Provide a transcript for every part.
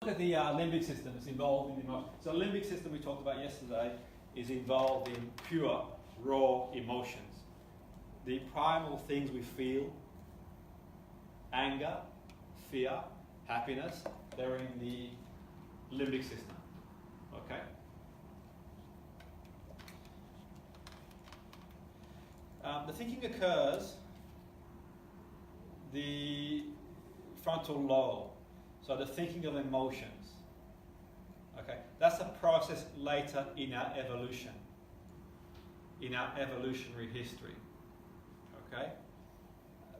Look at the limbic system. It's involved in emotion. So the limbic system we talked about yesterday is involved in pure, raw emotions. The primal things we feel, anger, fear, happiness, they're in the limbic system. Okay? The thinking occurs, the frontal lobe, so the thinking of emotions. Okay, that's a process later in our evolution, in our evolutionary history. Okay,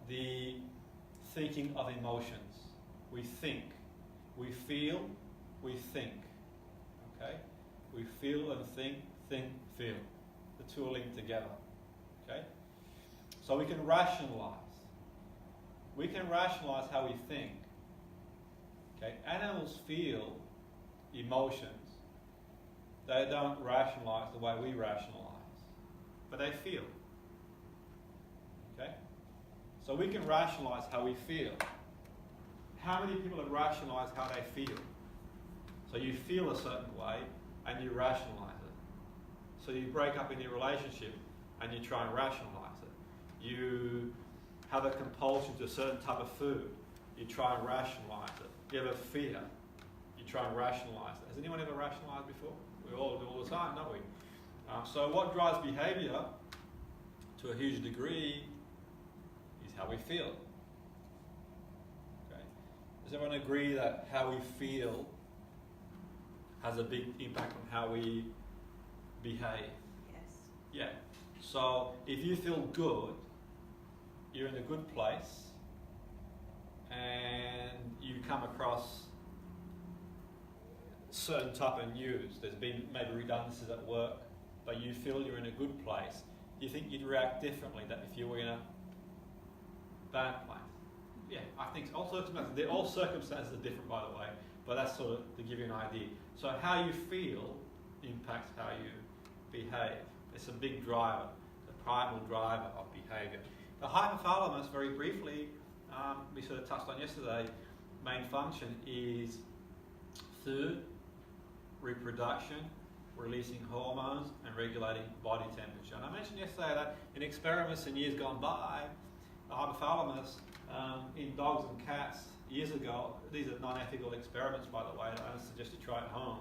the thinking of emotions. We think, we feel, we think. Okay, we feel and think, feel. The two are linked together. Okay, so we can rationalize. We can rationalize how we think. Okay, animals feel emotions. They don't rationalize the way we rationalize, but they feel. Okay, so we can rationalize how we feel. How many people have rationalized how they feel? So you feel a certain way and you rationalize it. So you break up in your relationship and you try and rationalize it. You have a compulsion to a certain type of food. You try and rationalize it. You have a fear. You try and rationalize it. Has anyone ever rationalized before? We all do all the time, don't we? So what drives behavior to a huge degree is how we feel. Okay. Does everyone agree that how we feel has a big impact on how we behave? Yes. Yeah. So if you feel good, you're in a good place, and you come across certain type of news. There's been maybe redundancies at work, but you feel you're in a good place. You think you'd react differently than if you were in a bad place. Yeah, I think all circumstances are different, by the way, but that's sort of to give you an idea. So how you feel impacts how you behave. It's a big driver, the primal driver of behaviour. The hypothalamus, very briefly, we sort of touched on yesterday, main function is food, reproduction, releasing hormones, and regulating body temperature. And I mentioned yesterday that in experiments in years gone by, the hypothalamus in dogs and cats years ago, these are non-ethical experiments, by the way, I don't suggest you try at home.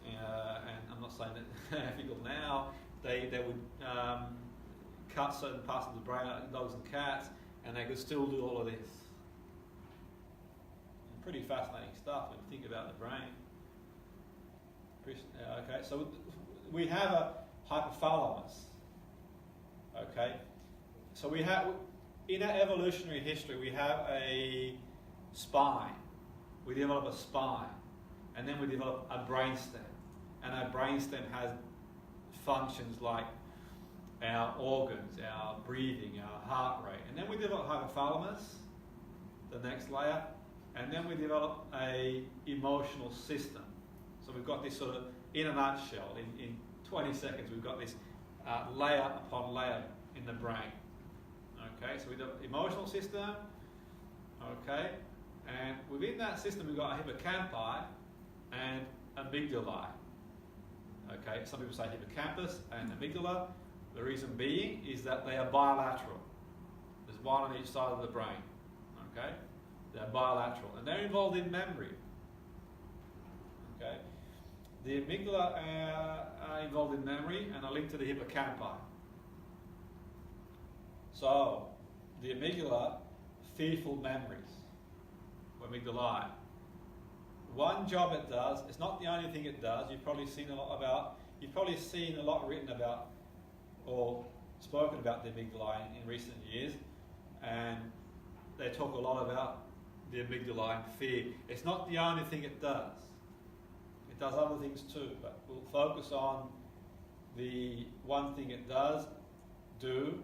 And I'm not saying that they're ethical now. They would cut certain parts of the brain out in dogs and cats, and they could still do all of this. Pretty fascinating stuff when you think about the brain. Okay, so we have a hypothalamus. Okay, so we have, in our evolutionary history, we have a spine. We develop a spine, and then we develop a brainstem, and our brainstem has functions like our organs, our breathing, our heart rate, and then we develop hypothalamus, the next layer, and then we develop a emotional system. So we've got this sort of, in a nutshell, in 20 seconds, we've got this layer upon layer in the brain. Okay, so we do emotional system, okay, and within that system we've got a hippocampi and amygdalae. Okay, some people say hippocampus and amygdala. The reason being is that they are bilateral. There's one on each side of the brain. Okay, they're bilateral and they're involved in memory. Okay, the amygdala are involved in memory and are linked to the hippocampi. So the amygdala, fearful memories, or amygdalae. One job it does, it's not the only thing it does. You've probably seen a lot written about or spoken about the amygdalae in recent years, and they talk a lot about the amygdalae and fear. It's not the only thing it does. It does other things too, but we'll focus on the one thing it does do,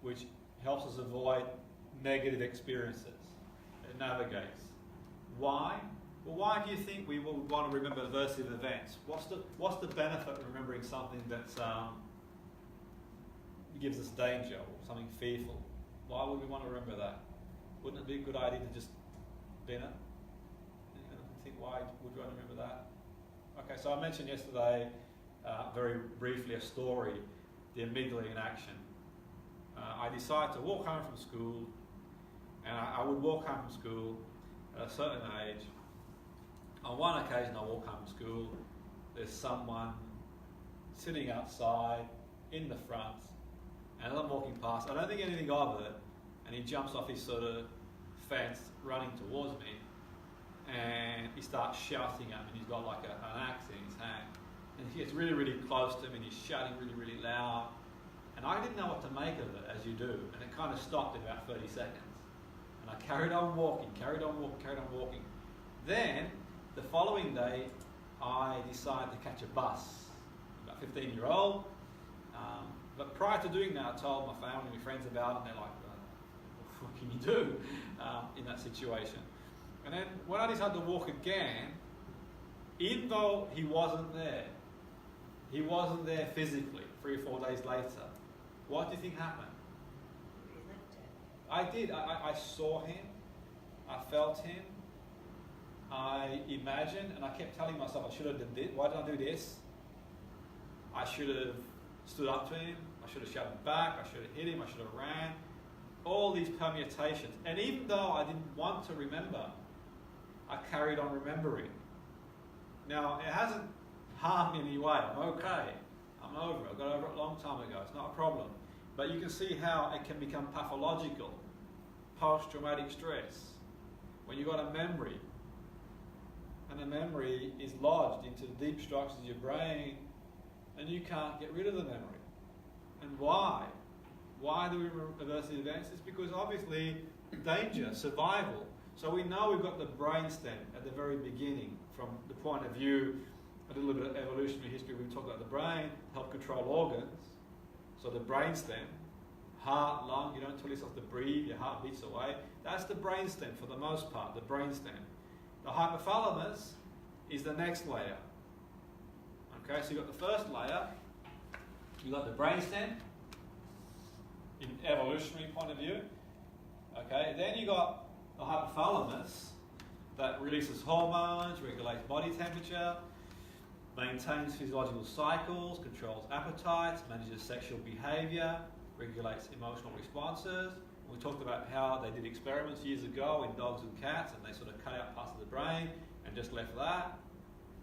which helps us avoid negative experiences. It navigates. Why? Well, why do you think we will want to remember aversive events? What's the benefit of remembering something that's gives us danger or something fearful? Why would we want to remember that? Wouldn't it be a good idea to just bin it? You think Why would you want to remember that? Okay, so I mentioned yesterday, very briefly, a story, the amygdalae in action. I decided to walk home from school, and I would walk home from school at a certain age. On one occasion, I walk home from school, there's someone sitting outside in the front, and as I'm walking past, I don't think anything of it, and he jumps off his sort of fence, running towards me, and he starts shouting at me, and he's got like an axe in his hand, and he gets really, really close to me, and he's shouting really, really loud, and I didn't know what to make of it, as you do, and it kind of stopped in about 30 seconds, and I carried on walking. Then, the following day, I decided to catch a bus, about 15-year-old, but prior to doing that, I told my family and my friends about it, and they're like, what can you do in that situation? And then when I decided to walk again, even though he wasn't there physically 3 or 4 days later, what do you think happened? I did. I saw him, I felt him, I imagined, and I kept telling myself I should have done this. Why did I do this? I should have stood up to him, I should have shouted back, I should have hit him, I should have ran. All these permutations. And even though I didn't want to remember, I carried on remembering. Now, it hasn't harmed me in any way. I'm okay. I'm over it. I got over it a long time ago. It's not a problem. But you can see how it can become pathological. Post-traumatic stress. When you've got a memory, and the memory is lodged into the deep structures of your brain, and you can't get rid of the memory. And why? Why do we reverse the events? It's because obviously danger, survival. So we know we've got the brainstem at the very beginning, from the point of view, a little bit of evolutionary history, we talk about the brain, help control organs. So the brainstem, heart, lung, you don't tell yourself to breathe, your heart beats away. That's the brainstem for the most part, the brainstem. The hypothalamus is the next layer. Okay, so you've got the first layer, you've got the brainstem, in evolutionary point of view. Okay, then you got the hypothalamus that releases hormones, regulates body temperature, maintains physiological cycles, controls appetites, manages sexual behavior, regulates emotional responses. We talked about how they did experiments years ago in dogs and cats, and they sort of cut out parts of the brain and just left that.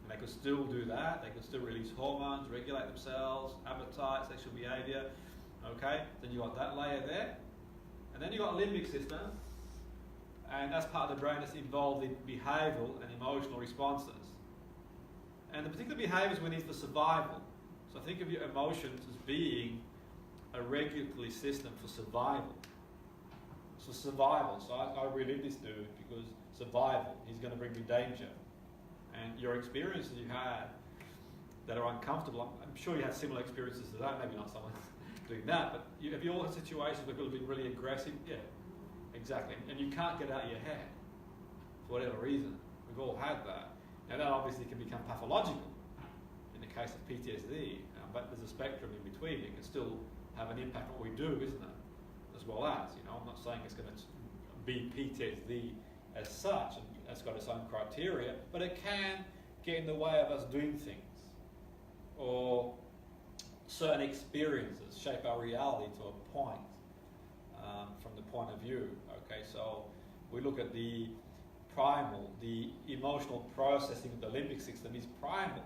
And they could still do that. They could still release hormones, regulate themselves, appetite, sexual behavior. Okay, then you got that layer there, and then you got limbic system, and that's part of the brain that's involved in behavioural and emotional responses. And the particular behaviours we need for survival. So think of your emotions as being a regulatory system for survival. So survival. So I relive this dude because survival. He's going to bring me danger, and your experiences you had that are uncomfortable. I'm sure you had similar experiences to that. Maybe not someone doing that, but have you all had situations where people have been really aggressive? Yeah, exactly. And you can't get out of your head for whatever reason. We've all had that. Now that obviously can become pathological in the case of PTSD, but there's a spectrum in between. It can still have an impact on what we do, isn't it? As well as, I'm not saying it's going to be PTSD as such, and it's got its own criteria, but it can get in the way of us doing things, or certain experiences shape our reality to a point, from the point of view. Okay, so we look at the primal, the emotional processing of the limbic system is primal.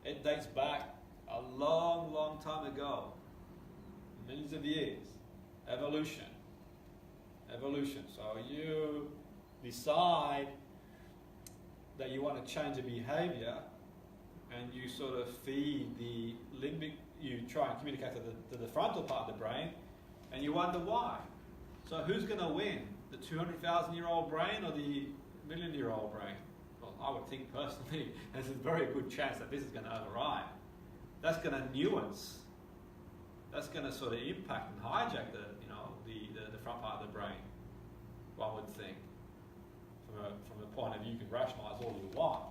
It dates back a long, long time ago, millions of years. Evolution. So you decide that you want to change a behavior, and you sort of feed the limbic, you try and communicate to the frontal part of the brain, and you wonder why. So who's going to win? The 200,000-year-old brain or the million-year-old brain? Well, I would think personally there's a very good chance that this is going to override. That's going to nuance. That's going to sort of impact and hijack the front part of the brain, one would think. From a point of view, you can rationalise all you want.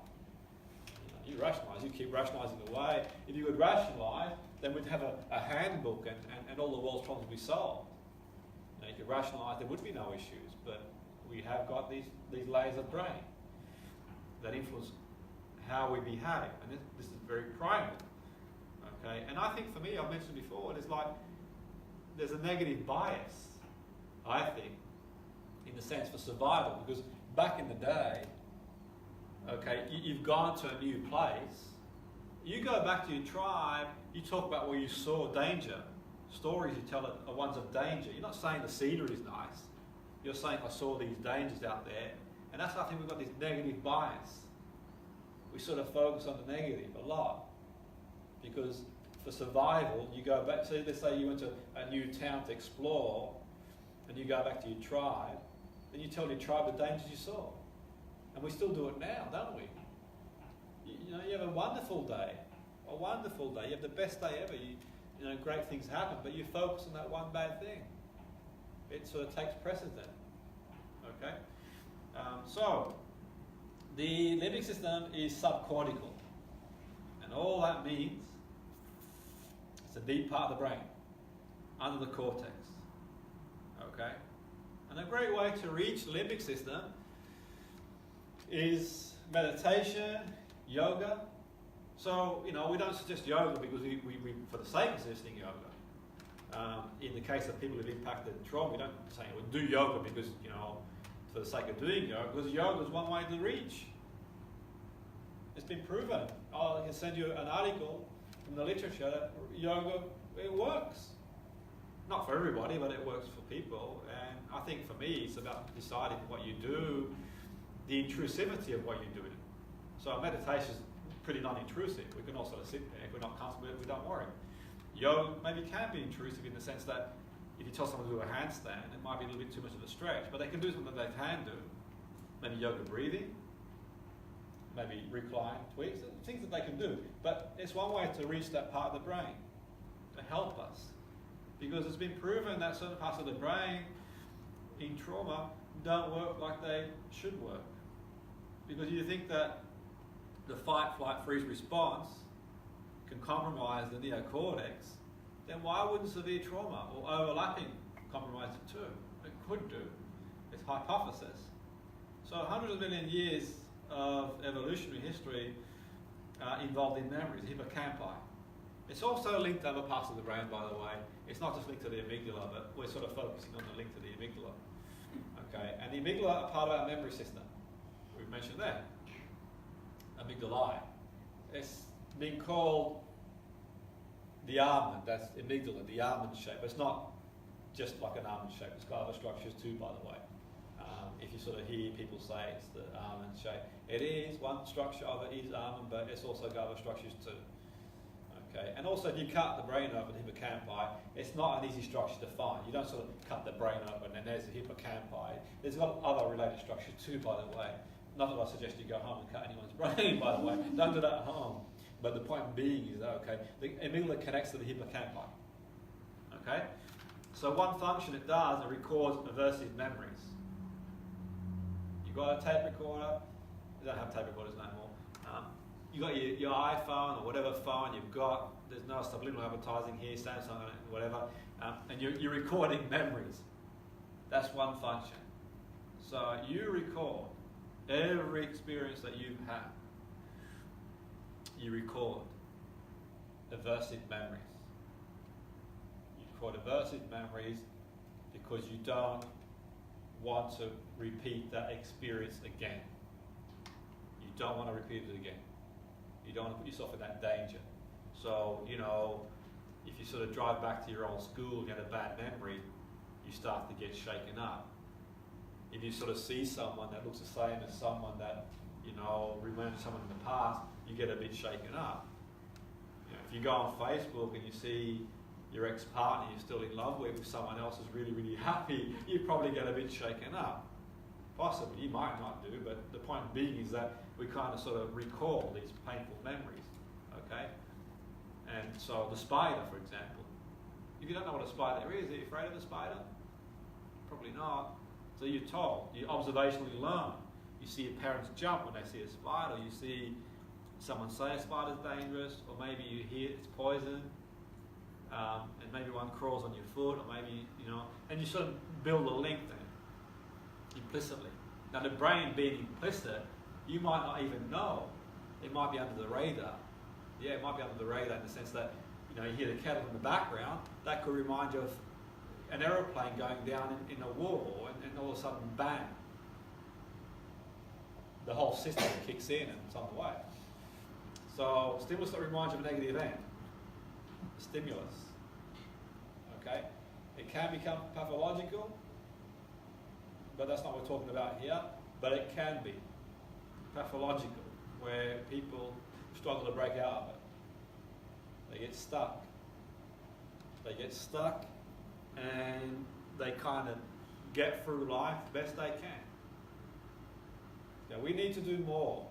You rationalise, you keep rationalising away. If you could rationalise, then we'd have a handbook and all the world's problems would be solved. You could rationalise, there would be no issues, but we have got these layers of brain. that influence how we behave, and this is very primal. Okay, and I think for me, I've mentioned before, it's like there's a negative bias, I think, in the sense for survival, because back in the day, okay, you've gone to a new place, you go back to your tribe, you talk about where you saw danger. Stories you tell are ones of danger. You're not saying the scenery is nice, you're saying I saw these dangers out there, and that's why I think we've got this negative bias. We sort of focus on the negative a lot, because for survival, you go back, so let's say you went to a new town to explore, and you go back to your tribe, then you tell your tribe the dangers you saw. And we still do it now, don't we? You know, you have a wonderful day, you have the best day ever, you know, great things happen, but you focus on that one bad thing. It sort of takes precedent, okay? So, the limbic system is subcortical, and all that means it's a deep part of the brain, under the cortex, okay? And a great way to reach the limbic system is meditation, yoga. So, you know, we don't suggest yoga because we for the sake of suggesting yoga. In the case of people who've impacted trauma, we don't say, well, do yoga because, you know, for the sake of doing yoga, because yoga is one way to reach. It's been proven. I can send you an article from the literature that yoga, it works. Not for everybody, but it works for people. And I think for me, it's about deciding what you do, the intrusivity of what you're doing. So meditation is pretty non-intrusive. We can all sort of sit there. If we're not comfortable with it, we don't worry. Yoga maybe can be intrusive in the sense that if you tell someone to do a handstand, it might be a little bit too much of a stretch, but they can do something they can do. Maybe yoga breathing, maybe recline, tweaks, things that they can do. But it's one way to reach that part of the brain, to help us. Because it's been proven that certain parts of the brain in trauma don't work like they should work. Because you think that the fight, flight, freeze response can compromise the neocortex, then why wouldn't severe trauma or overlapping compromise it too? It could do. It's hypothesis. So hundreds of million years of evolutionary history involved in memories, hippocampi. It's also linked to other parts of the brain, by the way. It's not just linked to the amygdala, but we're sort of focusing on the link to the amygdala. Okay, and the amygdala are part of our memory system. We've mentioned that. Amygdalae. It's been called the almond, that's amygdala, the almond shape. It's not just like an almond shape, it's got other structures too, by the way. If you sort of hear people say it's the almond shape, it is, one structure of it is almond, but it's also got other structures too. Okay, and also if you cut the brain open, the hippocampi, it's not an easy structure to find. You don't sort of cut the brain open and there's the hippocampi. There's got other related structures too, by the way. Not that I suggest you go home and cut anyone's brain, by the way. Don't do that at home. But the point being is that, okay, the amygdala connects to the hippocampi. Okay? So one function it does, it records aversive memories. You've got a tape recorder. You don't have tape recorders no more. You've got your iPhone or whatever phone you've got. There's no subliminal advertising here, Samsung, whatever. And you're recording memories. That's one function. So you record every experience that you've had. You record aversive memories. You record aversive memories because you don't want to repeat that experience again. You don't want to repeat it again. You don't want to put yourself in that danger. So, you know, if you sort of drive back to your old school and you had a bad memory, you start to get shaken up. If you sort of see someone that looks the same as someone that, you know, remembers someone in the past, you get a bit shaken up. You know, if you go on Facebook and you see your ex-partner you're still in love with someone else is really, really happy, you probably get a bit shaken up. Possibly, you might not do, but the point being is that we kind of sort of recall these painful memories, okay? And so the spider, for example, if you don't know what a spider is, are you afraid of a spider? Probably not. So you're told, you observationally learn. You see your parents jump when they see a spider, you see someone say a spider's dangerous, or maybe you hear it's poison, and maybe one crawls on your foot, or maybe, you know, and you sort of build a link then, implicitly. Now the brain being implicit You might not even know. It might be under the radar. Yeah, it might be under the radar in the sense that, you know, you hear the kettle in the background. That could remind you of an aeroplane going down in a war, and all of a sudden, bang, the whole system kicks in and it's on the way. So stimulus that reminds you of a negative event. Stimulus. Okay? It can become pathological, but that's not what we're talking about here. But it can be pathological, where people struggle to break out of it. They get stuck. They get stuck and they kind of get through life the best they can. Now, we need to do more.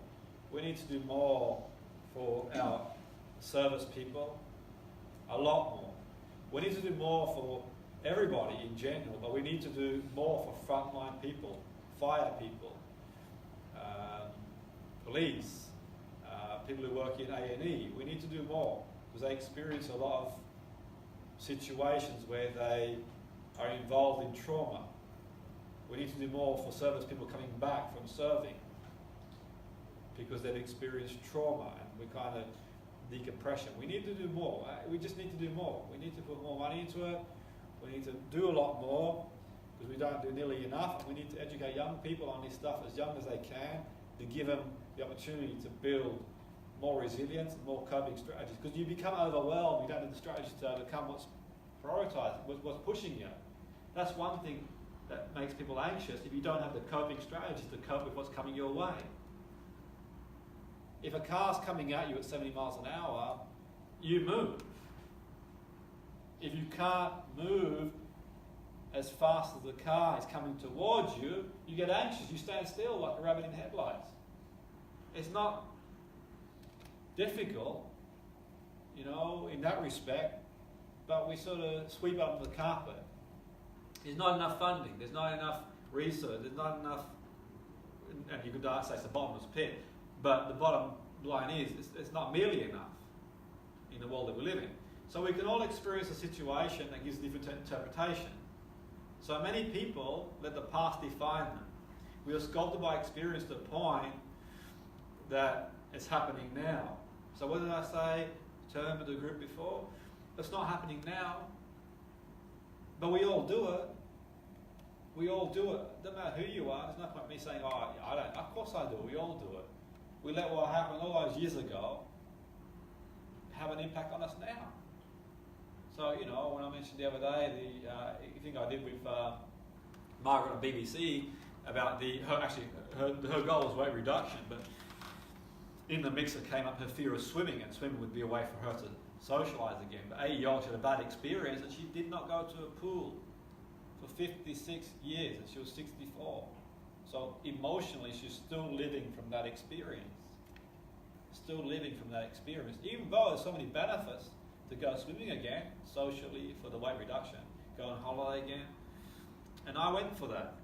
We need to do more for our service people, a lot more. We need to do more for everybody in general, but we need to do more for frontline people, fire people, police, people who work in A&E. We need to do more because they experience a lot of situations where they are involved in trauma. We need to do more for service people coming back from serving because they've experienced trauma and we kind of decompression. We need to do more. We just need to do more. We need to put more money into it. We need to do a lot more because we don't do nearly enough. And we need to educate young people on this stuff as young as they can to give them the opportunity to build more resilience and more coping strategies. Because you become overwhelmed, you don't have the strategies to overcome what's prioritised, what's pushing you. That's one thing that makes people anxious if you don't have the coping strategies to cope with what's coming your way. If a car's coming at you at 70 miles an hour, you move. If you can't move as fast as the car is coming towards you, you get anxious. You stand still like a rabbit in headlights. It's not difficult, you know, in that respect, but we sort of sweep it under the carpet. There's not enough funding. There's not enough research. There's not enough, and you could say it's a bottomless pit, but the bottom line is it's not merely enough in the world that we live in. So we can all experience a situation that gives different interpretation. So many people let the past define them. We are sculpted by experience to the point that it's happening now. So what did I say, term of the group before? It's not happening now, but we all do it. We all do it. Doesn't matter who you are. There's no point me saying, oh, I don't. Of course I do. We all do it. We let what happened all those years ago have an impact on us now. So, you know, when I mentioned the other day, the thing I did with Margaret on BBC about her goal was weight reduction, but in the mix it came up her fear of swimming, and swimming would be a way for her to socialise again. But she had a bad experience and she did not go to a pool for 56 years and she was 64. So emotionally she's still living from that experience. Still living from that experience. Even though there's so many benefits to go swimming again, socially, for the weight reduction, go on holiday again. And I went for that.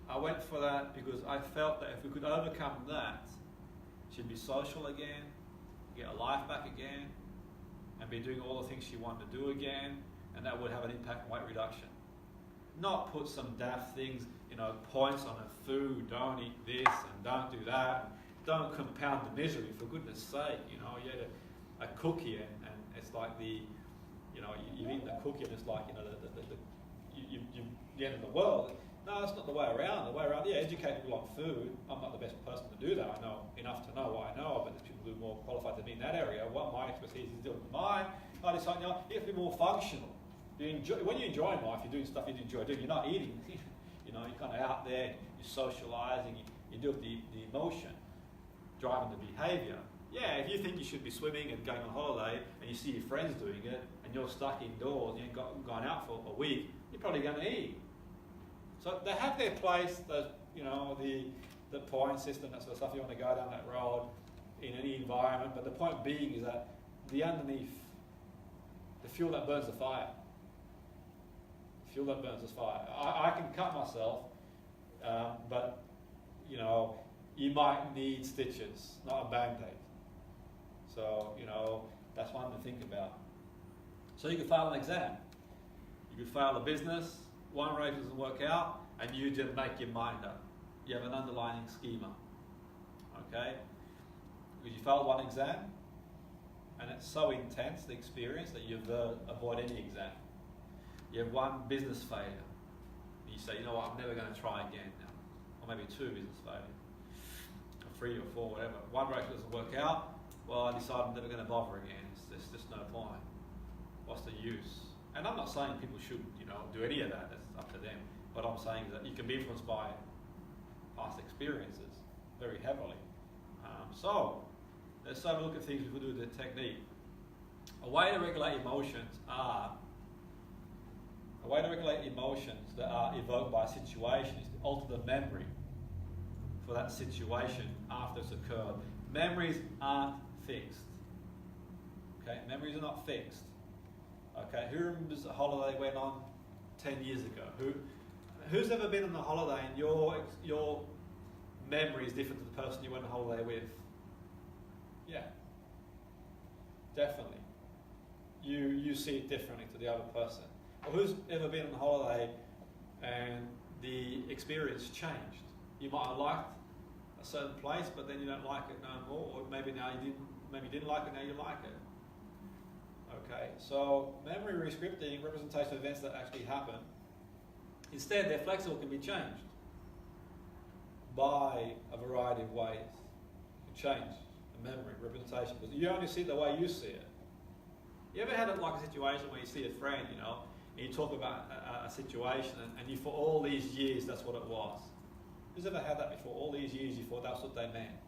I went for that because I felt that if we could overcome that, she'd be social again, get her life back again, and be doing all the things she wanted to do again, and that would have an impact on weight reduction. Not put some daft things, you know, points on her food, don't eat this and don't do that. Don't compound the misery, for goodness sake. You know, you had a cookie and it's like the cookie and it's like, you know, the end of the world. No, that's not the way around. The way around, yeah, educate people on food. I'm not the best person to do that. I know enough to know what I know, but there's people who are more qualified than me in that area. What my expertise is dealing with mine. I decide, you know, you have to be more functional. When you're enjoying life, you're doing stuff you enjoy doing. You're not eating. You know, you're kind of out there, you're socialising, you do the emotion, driving the behaviour. Yeah, if you think you should be swimming and going on holiday and you see your friends doing it and you're stuck indoors and you've gone out for a week, you're probably going to eat. So they have their place, you know, the point system, that sort of stuff. You want to go down that road in any environment, but the point being is that the underneath, the fuel that burns the fire. The fuel that burns the fire. I can cut myself, but, you know, you might need stitches, not a Band-Aid. So, you know, that's one to think about. So you could fail an exam. You could fail a business, one rate doesn't work out, and you just make your mind up. You have an underlying schema. okay? Because you failed one exam, and it's so intense, the experience, that you avoid any exam. You have one business failure, and you say, you know what, I'm never going to try again now. Or maybe two business failures, or 3 or 4, whatever. One direction doesn't work out, well, I decide I'm never going to bother again. There's just no point. What's the use? And I'm not saying people should, do any of that. That's up to them. But I'm saying that you can be influenced by past experiences very heavily. So let's have a look at things we could do with the technique. A way to regulate emotions that are evoked by a situation is to alter the memory for that situation after it's occurred. Memories aren't fixed. Okay, memories are not fixed. Okay, who remembers a holiday went on 10 years ago? Who's ever been on a holiday and your memory is different to the person you went on holiday with? Yeah, definitely. You see it differently to the other person. Or who's ever been on a holiday and the experience changed? You might have liked a certain place, but then you don't like it no more, or maybe you didn't like it, now you like it. Okay, so memory rescripting, representation of events that actually happen. Instead, they're flexible, can be changed by a variety of ways. You can change the memory representation, because you only see it the way you see it. You ever had a situation where you see a friend, and you talk about a situation, and you, for all these years, that's what it was? Who's ever had that before? All these years you thought that's what they meant.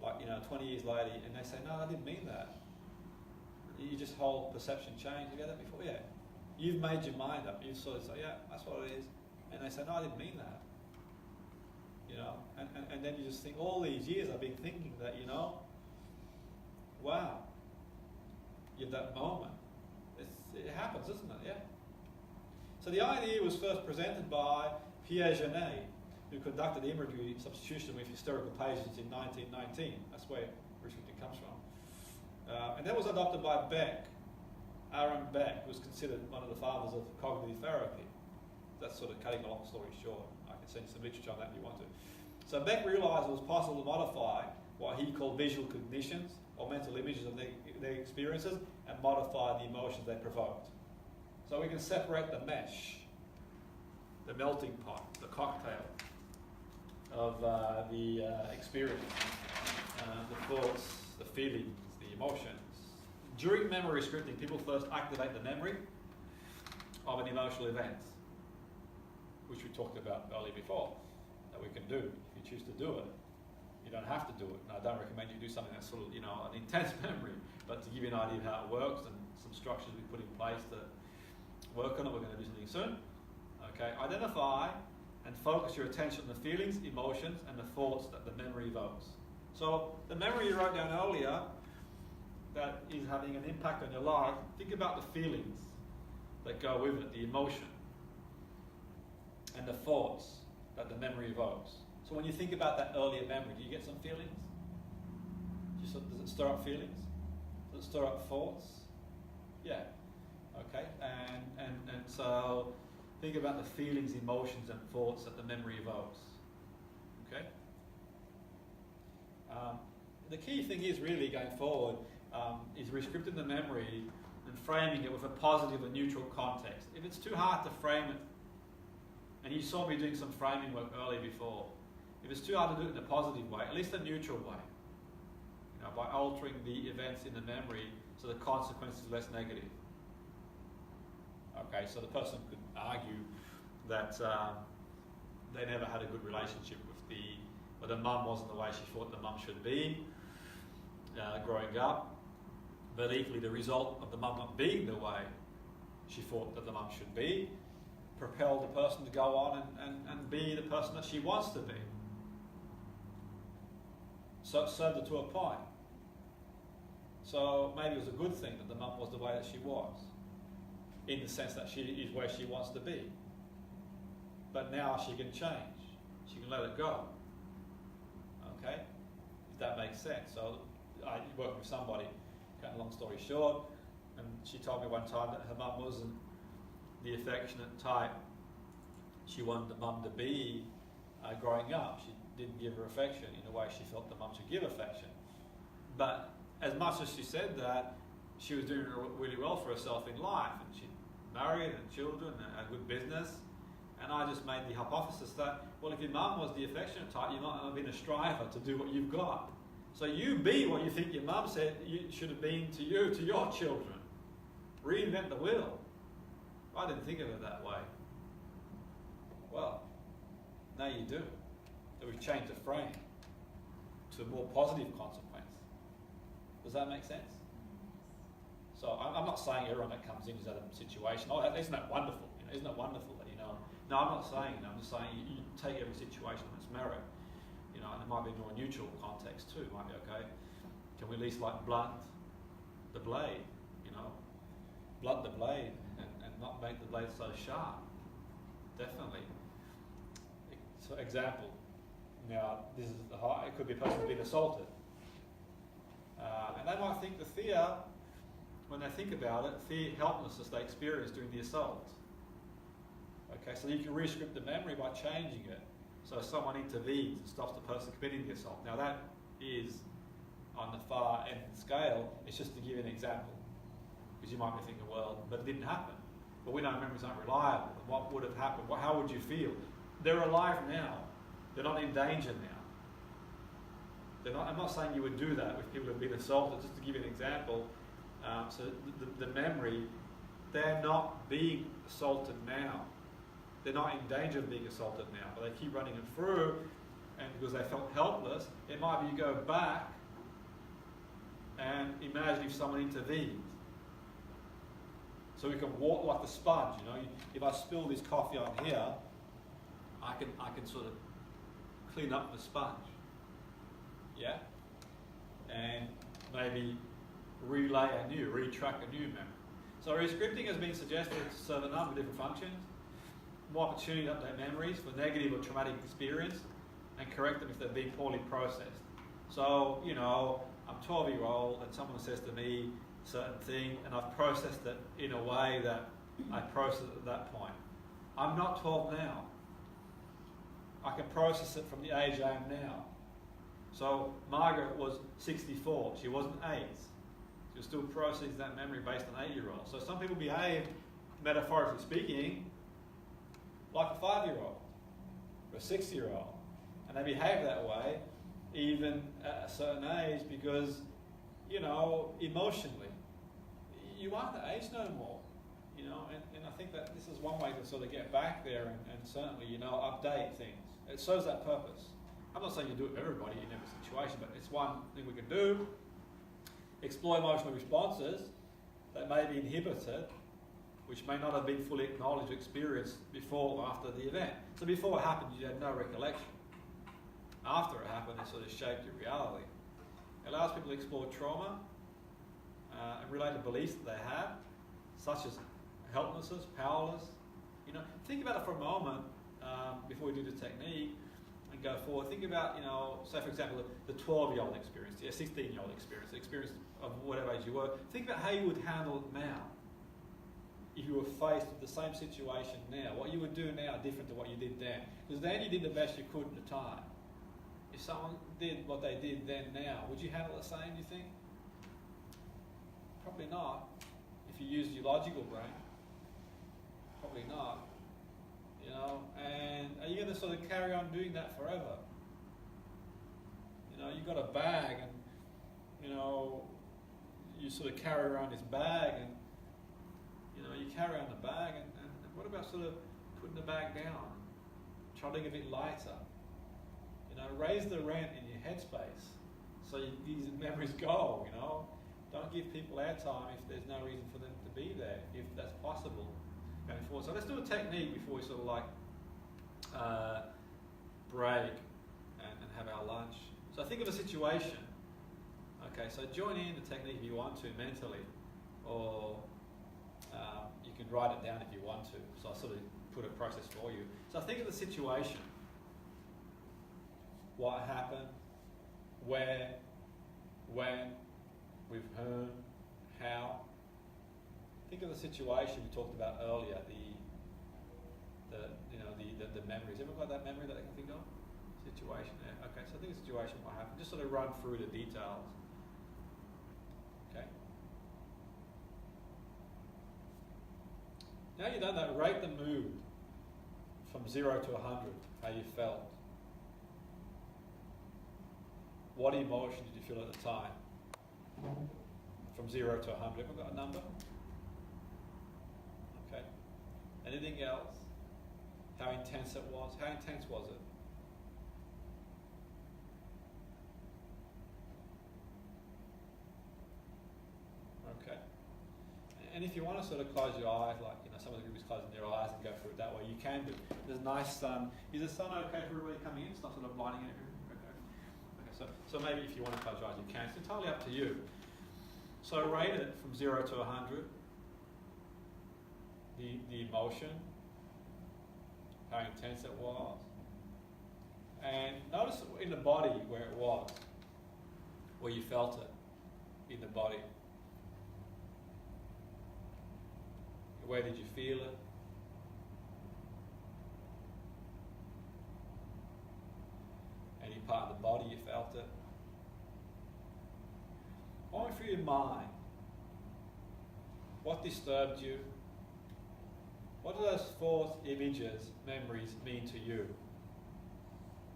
Like, 20 years later, and they say, no, I didn't mean that. You just whole perception change. You get that before? Yeah. You've made your mind up. You sort of say, yeah, that's what it is. And they say, no, I didn't mean that. And then you just think, all these years I've been thinking that, wow. You have that moment. It happens, isn't it? Yeah. So the idea was first presented by Pierre Genet, who conducted imagery substitution with hysterical patients in 1919. That's where rescripting comes from. And that was adopted by Beck. Aaron Beck, who was considered one of the fathers of cognitive therapy. That's sort of cutting a long story short. I can send you some literature on that if you want to. So Beck realised it was possible to modify what he called visual cognitions, or mental images of their experiences, and modify the emotions they provoked. So we can separate the mesh, the melting pot, the cocktail of the experience, the thoughts, the feelings, the emotions. During memory scripting, people first activate the memory of an emotional event, which we talked about earlier before, that we can do if you choose to do it. You don't have to do it. And I don't recommend you do something that's sort of, an intense memory, but to give you an idea of how it works and some structures we put in place to work on it. We're going to do something soon. Okay, identify and focus your attention on the feelings, emotions, and the thoughts that the memory evokes. So the memory you wrote down earlier that is having an impact on your life, think about the feelings that go with it, the emotion, and the thoughts that the memory evokes. So when you think about that earlier memory, do you get some feelings? Does it stir up feelings? Does it stir up thoughts? Yeah. Okay. And so think about the feelings, emotions, and thoughts that the memory evokes. Okay. The key thing is really going forward is rescripting the memory and framing it with a positive and neutral context. If it's too hard to frame it, and you saw me doing some framing work earlier before, if it's too hard to do it in a positive way, at least a neutral way, by altering the events in the memory so the consequence is less negative. Okay, so the person could argue that they never had a good relationship or the mum wasn't the way she thought the mum should be growing up, but equally the result of the mum not being the way she thought that the mum should be propelled the person to go on and be the person that she wants to be. So it served her to a point. So maybe it was a good thing that the mum was the way that she was, in the sense that she is where she wants to be. But now she can change. She can let it go. Okay? If that makes sense. So I worked with somebody, cut a long story short, and she told me one time that her mum wasn't the affectionate type she wanted the mum to be growing up. didn't give her affection in the way she felt the mum should give affection. But as much as she said that, she was doing really well for herself in life, and she married and children and a good business. And I just made the hypothesis that, well, if your mum was the affectionate type, you might not have been a striver to do what you've got. So you be what you think your mum said you should have been to you, to your children. Reinvent the wheel. I didn't think of it that way. Well, now you do. So we've changed the frame to a more positive consequence. Does that make sense? So I'm not saying everyone that comes in is at a situation, oh, isn't that wonderful? You know, isn't it wonderful that, you know? No, I'm not saying that. I'm just saying you take every situation on its merit. You know, and it might be a more neutral context too. It might be, okay, can we at least like blunt the blade, you know? Blunt the blade and not make the blade so sharp. Definitely. So example, now this is it could be a person who's been assaulted. And they might think the fear, when they think about it, fear, helplessness they experience during the assault. Okay, so you can rescript the memory by changing it. So someone intervenes and stops the person committing the assault. Now that is on the far end of the scale. It's just to give you an example. Because you might be thinking, well, but it didn't happen. But we know memories aren't reliable. And what would have happened? How would you feel? They're alive now. They're not in danger now. I'm not saying you would do that with people who've been assaulted. Just to give you an example, so the memory, they're not being assaulted now. They're not in danger of being assaulted now, but they keep running it through, and because they felt helpless, it might be you go back and imagine if someone intervened. So we can walk like the sponge, you know. If I spill this coffee on here, I can sort of clean up the sponge. Yeah? And maybe retrack a new memory. So rescripting has been suggested to serve a number of different functions. More opportunity to update memories for negative or traumatic experience and correct them if they've been poorly processed. So, you know, I'm 12-year-old and someone says to me a certain thing and I've processed it in a way that I processed it at that point. I'm not 12 now. I can process it from the age I am now. So Margaret was 64. She wasn't 8. She was still processing that memory based on 8-year-olds. So some people behave, metaphorically speaking, like a 5-year-old or a 6-year-old. And they behave that way even at a certain age because, you know, emotionally, you aren't the age no more. You know, and I think that this is one way to sort of get back there and certainly, you know, update things. It serves that purpose. I'm not saying you do it with everybody in every situation, but it's one thing we can do. Explore emotional responses that may be inhibited, which may not have been fully acknowledged or experienced before or after the event. So before it happened, you had no recollection. After it happened, it sort of shaped your reality. It allows people to explore trauma and related beliefs that they have, such as helplessness, powerless. You know, think about it for a moment before we do the technique and go forward. Think about, you know, say for example, the 12-year-old experience, the 16-year-old experience, the experience of whatever age you were. Think about how you would handle it now. If you were faced with the same situation now, what you would do now different to what you did then. Because then you did the best you could at the time. If someone did what they did then now, would you handle it the same, do you think? Probably not. If you used your logical brain, probably not. You know, and are you going to sort of carry on doing that forever? You know, you've got a bag and, you know, you sort of carry around this bag and, you know, you carry around the bag and what about sort of putting the bag down, trotting a bit lighter? You know, raise the rent in your headspace so these memories go, you know. Don't give people airtime if there's no reason for them to be there, if that's possible going forward. So let's do a technique before we sort of like break and have our lunch. So think of a situation. Okay, so join in the technique if you want to mentally, or you can write it down if you want to. So I sort of put a process for you. So think of the situation. What happened, where, when, with whom, how. Think of the situation we talked about earlier, the memories. Everyone got that memory that they can think of? Situation there. Okay, so I think the situation will happen. Just sort of run through the details. Okay. Now you've done that, rate the mood from 0 to 100, how you felt. What emotion did you feel at the time? From 0 to 100, have we got a number? Okay. Anything else? How intense it was? How intense was it? Okay. And if you want to sort of close your eyes, like some of the group is closing their eyes and go through it that way, you can do. There's nice sun. Is the sun okay for everybody coming in? It's not sort of blinding everyone. Okay. So maybe if you want to close your eyes, you can. It's entirely up to you. So rate it from 0 to 100. The emotion, how intense it was, and notice in the body where it was, where you felt it in the body. Where did you feel it? Any part of the body you felt it? Only through your mind. What disturbed you? What do those thoughts, images, memories mean to you?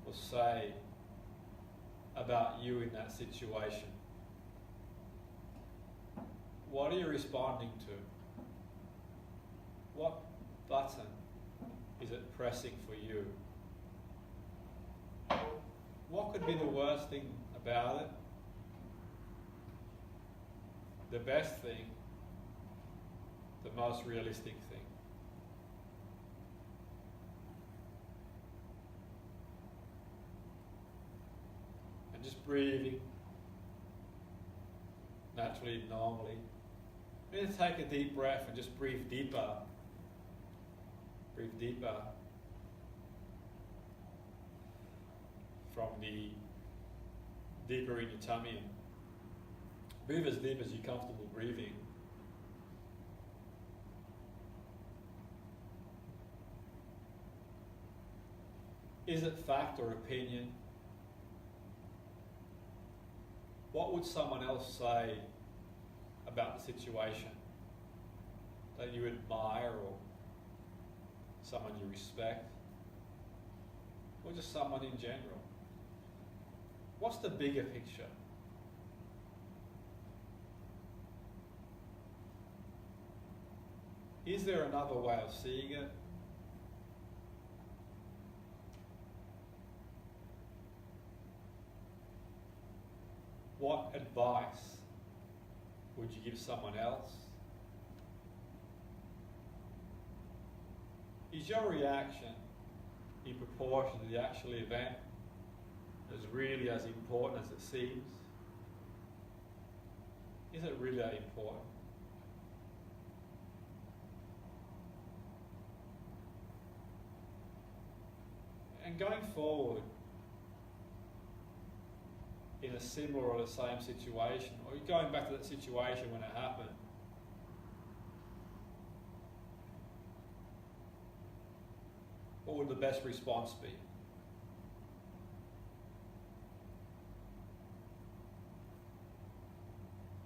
Or say about you in that situation? What are you responding to? What button is it pressing for you? What could be the worst thing about it? The best thing? The most realistic thing? And just breathing naturally, normally. Then take a deep breath and just breathe deeper. Breathe deeper from the deeper in your tummy, and breathe as deep as you're comfortable breathing. Is it fact or opinion? What would someone else say about the situation that you admire, or someone you respect, or just someone in general? What's the bigger picture? Is there another way of seeing it? What advice would you give someone else? Is your reaction in proportion to the actual event as really as important as it seems? Is it really that important? And going forward, in a similar or the same situation, or you're going back to that situation when it happened, what would the best response be?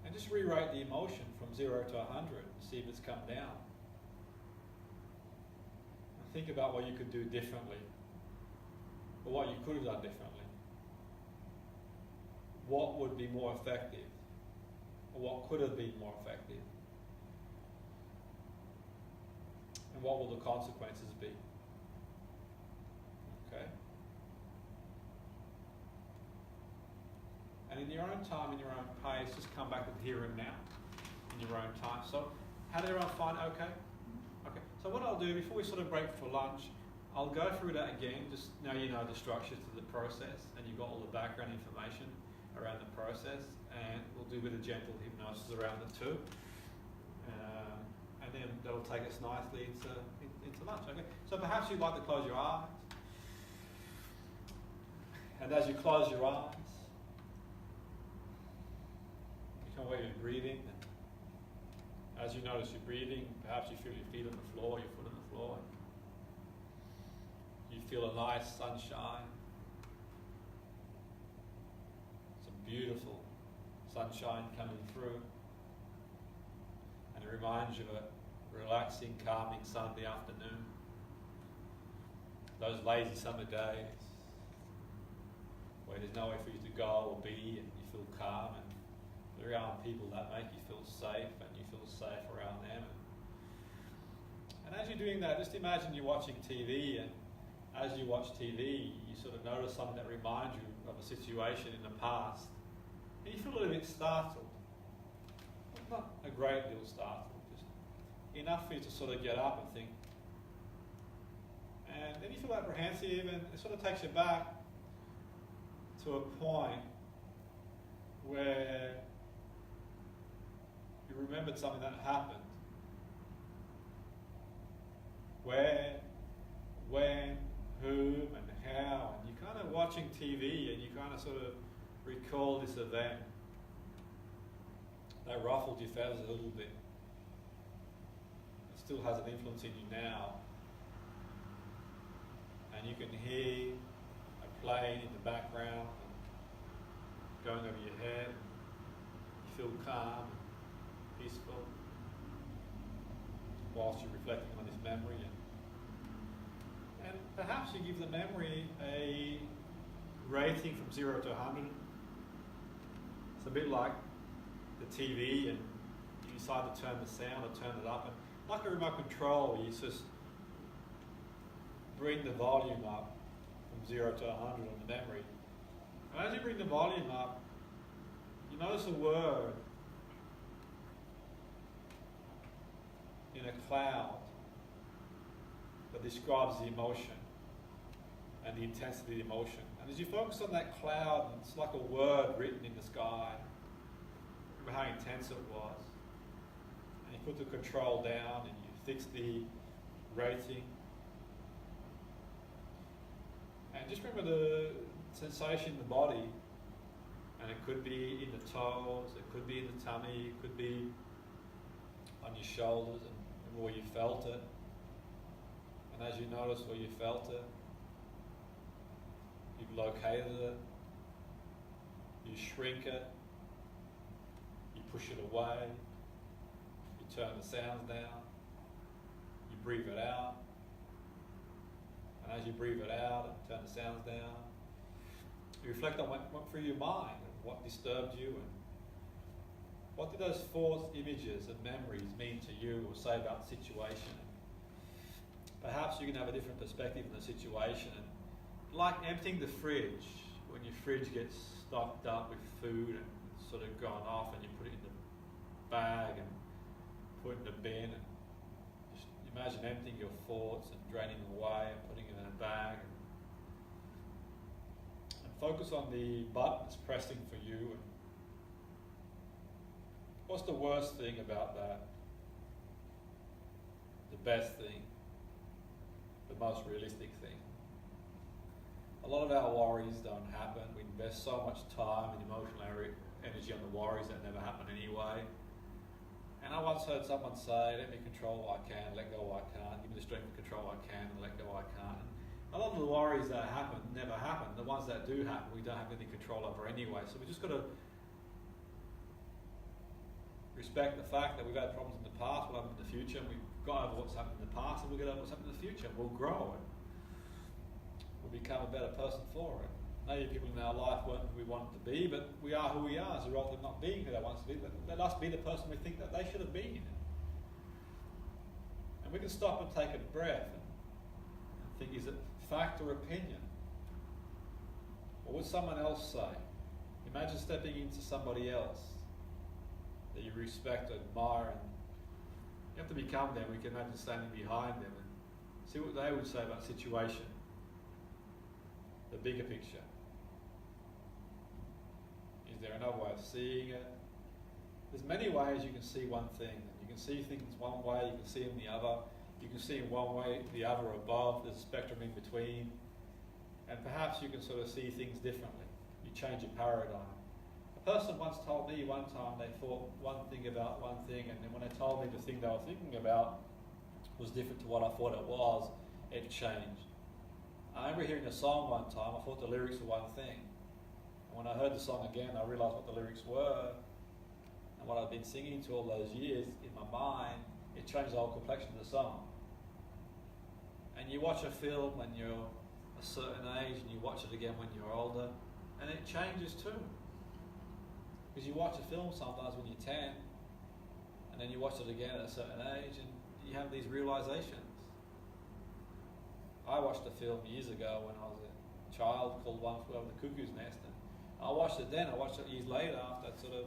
And just rewrite the emotion from 0 to 100, see if it's come down. And think about what you could do differently, or what you could have done differently. What would be more effective, or what could have been more effective? And what will the consequences be? Okay? And in your own time, in your own pace, just come back to the here and now, in your own time. So, how did everyone find it okay? Okay, so what I'll do, before we sort of break for lunch, I'll go through that again, just now you know the structure to the process, and you've got all the background information around the process, and we'll do a bit of gentle hypnosis around the two, and then that'll take us nicely into lunch. Okay, so perhaps you'd like to close your eyes, and as you close your eyes, become aware you're breathing. As you notice you're breathing, perhaps you feel your feet on the floor, your foot on the floor. You feel a nice sunshine beautiful sunshine coming through, and it reminds you of a relaxing, calming Sunday afternoon. Those lazy summer days where there's nowhere for you to go or be and you feel calm, and there are people that make you feel safe and you feel safe around them. And as you're doing that, just imagine you're watching TV, and as you watch TV, you sort of notice something that reminds you of a situation in the past, and you feel a little bit startled. Not a great deal startled, just enough for you to sort of get up and think. And then you feel apprehensive, and it sort of takes you back to a point where you remembered something that happened. Where, when, whom, and how, and you're kind of watching TV and you kind of sort of recall this event that ruffled your feathers a little bit. It still has an influence in you now. And you can hear a plane in the background going over your head. You feel calm and peaceful whilst you're reflecting on this memory. And perhaps you give the memory a rating from 0 to 100. It's a bit like the TV, and you decide to turn the sound or turn it up. And like a remote control, you just bring the volume up from 0 to 100 on the memory. And as you bring the volume up, you notice a word in a cloud that describes the emotion and the intensity of the emotion. And as you focus on that cloud, it's like a word written in the sky. Remember how intense it was. And you put the control down and you fix the rating. And just remember the sensation in the body. And it could be in the toes, it could be in the tummy, it could be on your shoulders, and where you felt it. And as you notice where you felt it, you've located it, you shrink it, you push it away, you turn the sounds down, you breathe it out, and as you breathe it out and turn the sounds down, you reflect on what went through your mind and what disturbed you, and what did those thoughts, images and memories mean to you or say about the situation. Perhaps you can have a different perspective on the situation, and like emptying the fridge, when your fridge gets stocked up with food and it's sort of gone off, and you put it in the bag and put it in the bin, and just imagine emptying your thoughts and draining them away and putting it in a bag, and focus on the button that's pressing for you. And what's the worst thing about that? The best thing? The most realistic thing? A lot of our worries don't happen. We invest so much time and emotional energy on the worries that never happen anyway. And I once heard someone say, let me control what I can, let go what I can't, give me the strength to control what I can and let go what I can't. And a lot of the worries that happen never happen. The ones that do happen, we don't have any control over anyway. So we just got to respect the fact that we've had problems in the past, we'll have them in the future, and we've got over what's happened in the past, and we'll get over what's happened in the future. We'll grow, and we'll become a better person for it. Maybe people in our life weren't who we wanted to be, but we are who we are as a result of not being who they want us to be. But let us be the person we think that they should have been. And we can stop and take a breath and think, is it fact or opinion? What would someone else say? Imagine stepping into somebody else that you respect, admire, and you have to become them. We can imagine standing behind them and see what they would say about the situation, the bigger picture. Is there another way of seeing it? There's many ways you can see one thing. You can see things one way, you can see them the other. You can see in one way, the other above. There's a spectrum in between. And perhaps you can sort of see things differently. You change your paradigm. A person once told me one time they thought one thing about one thing, and then when they told me the thing they were thinking about was different to what I thought it was, it changed. I remember hearing a song one time, I thought the lyrics were one thing. And when I heard the song again, I realised what the lyrics were and what I'd been singing to all those years in my mind. It changed the whole complexion of the song. And you watch a film when you're a certain age, and you watch it again when you're older, and it changes too. Because you watch a film sometimes when you're 10, and then you watch it again at a certain age, and you have these realizations. I watched a film years ago when I was a child called One Flew Over the Cuckoo's Nest, and I watched it then. I watched it years later after I'd sort of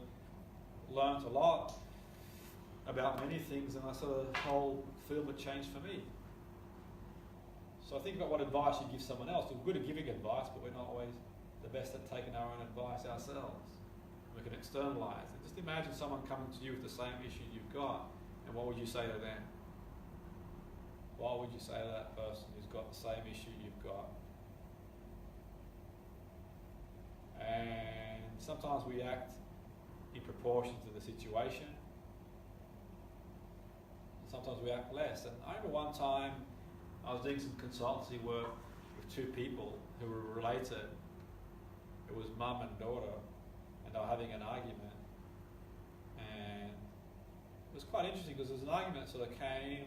learnt a lot about many things, and I sort of the whole film had changed for me. So I think about what advice you give someone else. We're good at giving advice, but we're not always the best at taking our own advice ourselves. We can externalise it. Just imagine someone coming to you with the same issue you've got, and what would you say to them? What would you say to that person who's got the same issue you've got? And sometimes we act in proportion to the situation. And sometimes we act less. And I remember one time I was doing some consultancy work with two people who were related. It was mum and daughter, and they were having an argument. And it was quite interesting because there was an argument that sort of came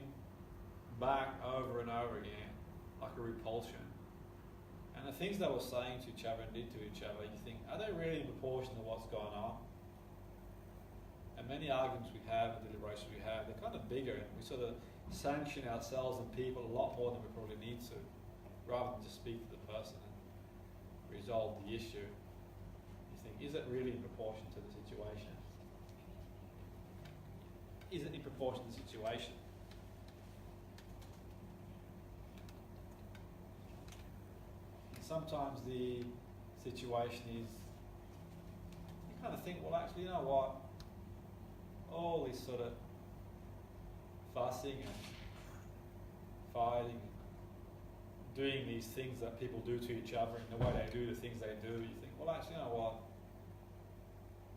back over and over again, like a repulsion. And the things they were saying to each other and did to each other, you think, are they really in proportion to what's going on? And many arguments we have and deliberations we have, they're kind of bigger, and we sort of sanction ourselves and people a lot more than we probably need to, rather than just speak to the person and resolve the issue. You think, is it really in proportion to the situation? Is it in proportion to the situation? And sometimes the situation is, you kind of think, well actually, you know what? All this sort of fussing and fighting and doing these things that people do to each other and the way they do the things they do, you think, well actually, you know what,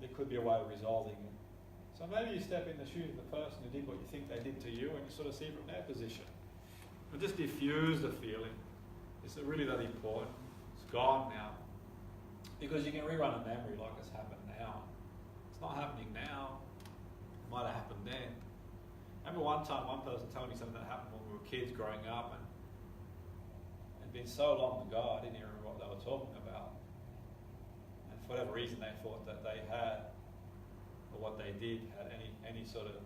there could be a way of resolving it. So maybe you step in the shoes of the person who did what you think they did to you, and you sort of see it from their position. And just diffuse the feeling. Is it really that important? It's gone now. Because you can rerun a memory like it's happened now. It's not happening now. It might have happened then. I remember one time one person told me something that happened when we were kids growing up, and it had been so long ago I didn't even remember what they were talking about. And for whatever reason they thought that they had, or what they did had any sort of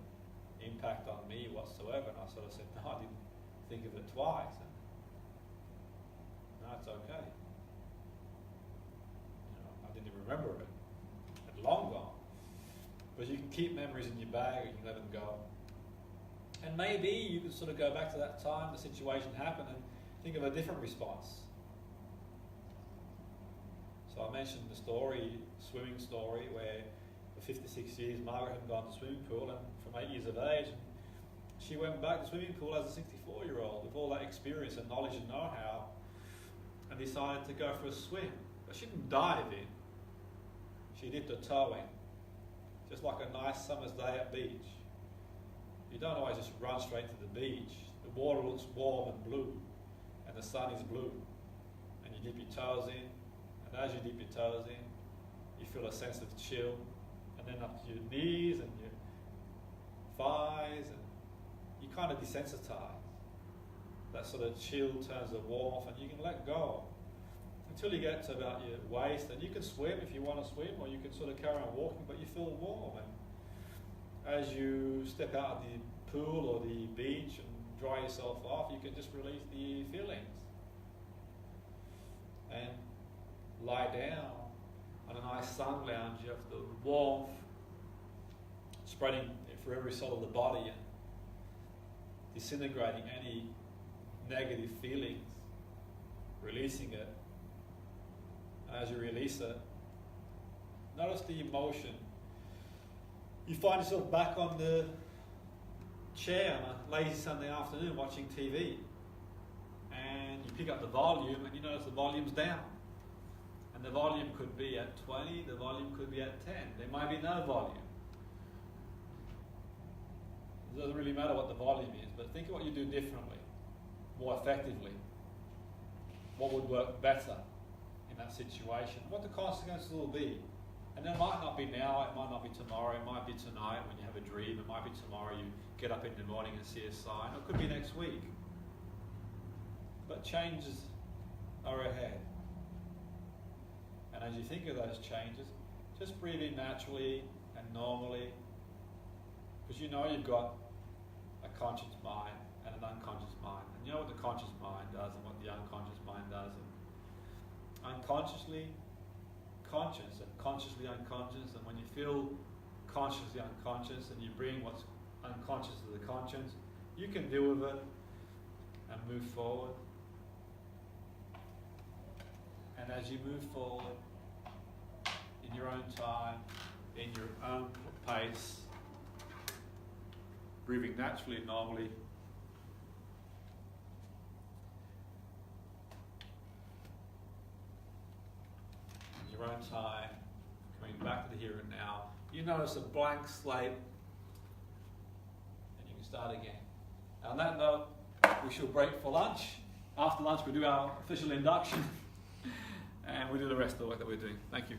impact on me whatsoever, and I sort of said, no, I didn't think of it twice. And, no, it's okay. You know, I didn't even remember it. It's long gone. But you can keep memories in your bag, or you can let them go. And maybe you could sort of go back to that time the situation happened and think of a different response. So I mentioned the swimming story, where for 56 years Margaret hadn't gone to the swimming pool, and from 8 years of age, she went back to the swimming pool as a 64-year-old with all that experience and knowledge and know-how, and decided to go for a swim. But she didn't dive in. She dipped her toe in, just like a nice summer's day at beach. You don't always just run straight to the beach. The water looks warm and blue, and the sun is blue. And you dip your toes in, and as you dip your toes in, you feel a sense of chill, and then up to your knees and your thighs, and you kind of desensitize. That sort of chill turns to warmth, and you can let go until you get to about your waist, and you can swim if you want to swim, or you can sort of carry on walking, but you feel warm. And as you step out of the pool or the beach and dry yourself off, you can just release the feelings and lie down on a nice sun lounge. You have the warmth spreading through every cell of the body and disintegrating any negative feelings, releasing it. And as you release it, notice the emotion. You find yourself back on the chair on a lazy Sunday afternoon watching TV, and you pick up the volume and you notice the volume's down. And the volume could be at 20, the volume could be at 10. There might be no volume. It doesn't really matter what the volume is, but think of what you do differently, more effectively. What would work better in that situation, what the consequences will be. And it might not be now, it might not be tomorrow, it might be tonight when you have a dream, it might be tomorrow you get up in the morning and see a sign, or it could be next week. But changes are ahead. And as you think of those changes, just breathe in naturally and normally, because you know you've got a conscious mind and an unconscious mind. And you know what the conscious mind does and what the unconscious mind does. And unconsciously conscious and consciously unconscious, and when you feel consciously unconscious and you bring what's unconscious to the conscious, you can deal with it and move forward. And as you move forward, in your own time, in your own pace, breathing naturally and normally, in your own time, coming back to the here and now, you notice a blank slate, and you can start again. On that note, we shall break for lunch. After lunch, we do our official induction, and we do the rest of the work that we're doing. Thank you.